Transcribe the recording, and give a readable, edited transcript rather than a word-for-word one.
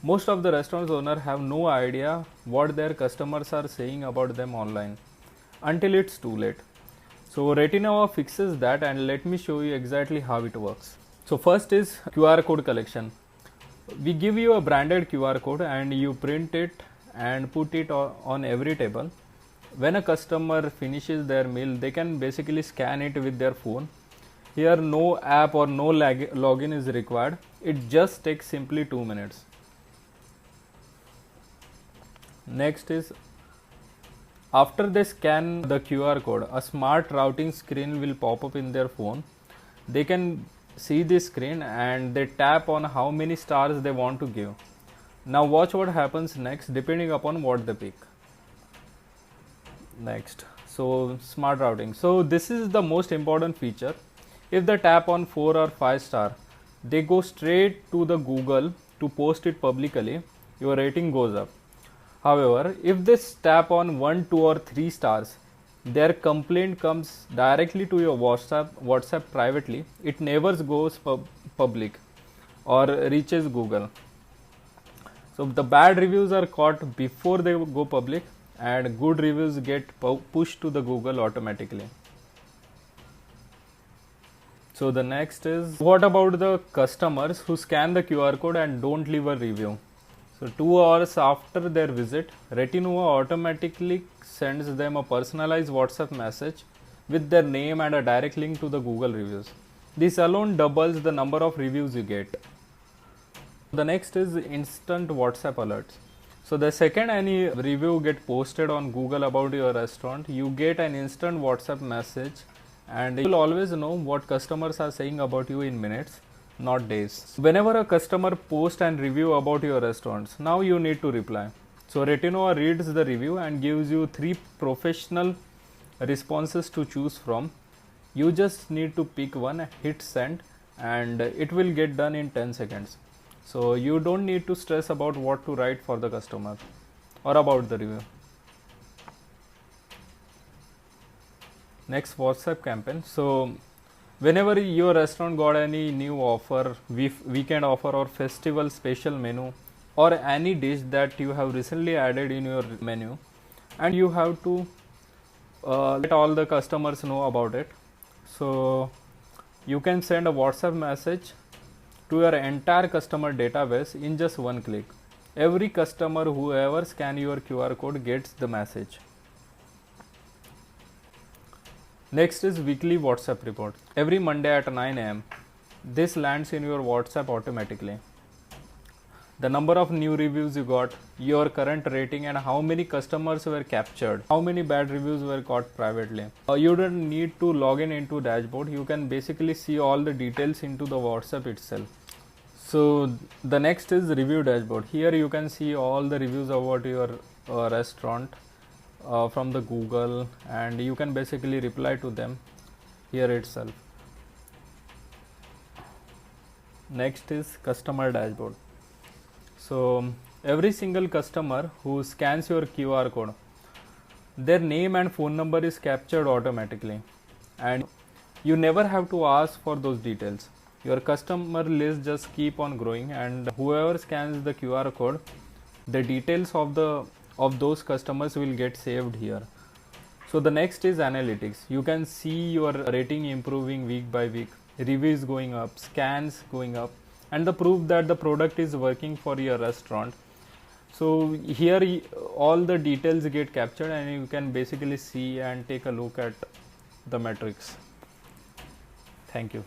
Most of the restaurants owner have no idea what their customers are saying about them online until it's too late. So Ratinova fixes that, and let me show you exactly how it works. So first is QR code collection. We give you a branded QR code and you print it and put it on every table. When a customer finishes their meal, they can basically scan it with their phone. Here no app or no login is required. It just takes simply 2 minutes. Next is, after they scan the QR code, a smart routing screen will pop up in their phone. They can see this screen and they tap on how many stars they want to give. Now watch what happens next depending upon what they pick. Next, so smart routing. So this is the most important feature. If they tap on 4 or 5 star, they go straight to the Google to post it publicly. Your rating goes up. However, if they tap on 1, 2 or 3 stars, their complaint comes directly to your WhatsApp privately. It never goes public or reaches Google. So the bad reviews are caught before they go public, and good reviews get pushed to the Google automatically. So the next is, what about the customers who scan the QR code and don't leave a review? So 2 hours after their visit, Ratinova automatically sends them a personalized WhatsApp message with their name and a direct link to the Google reviews. This alone doubles the number of reviews you get. The next is instant WhatsApp alerts. So the second any review get posted on Google about your restaurant, you get an instant WhatsApp message, and you'll always know what customers are saying about you in minutes, not days. Whenever a customer posts and review about your restaurants, now you need to reply. So Ratinova reads the review and gives you 3 professional responses to choose from. You just need to pick one, hit send, and it will get done in 10 seconds. So you don't need to stress about what to write for the customer or about the review. Next, WhatsApp campaign. So whenever your restaurant got any new offer, weekend offer or festival special menu, or any dish that you have recently added in your menu, and you have to let all the customers know about it. So you can send a WhatsApp message to your entire customer database in just one click. Every customer who ever scan your QR code gets the message. Next is weekly WhatsApp report. Every Monday at 9 am, this lands in your WhatsApp automatically. The number of new reviews you got, your current rating, and how many customers were captured, how many bad reviews were caught privately. You don't need to log in into dashboard. You can basically see all the details into the WhatsApp itself. So the next is review dashboard. Here you can see all the reviews about your restaurant from the Google, and you can basically reply to them here itself. Next is customer dashboard. So every single customer who scans your QR code, their name and phone number is captured automatically, and you never have to ask for those details. Your customer list just keep on growing, and whoever scans the QR code, the details of those customers will get saved here. So the next is analytics. You can see your rating improving week by week, reviews going up, scans going up, and the proof that the product is working for your restaurant. So here all the details get captured, and you can basically see and take a look at the metrics. Thank you.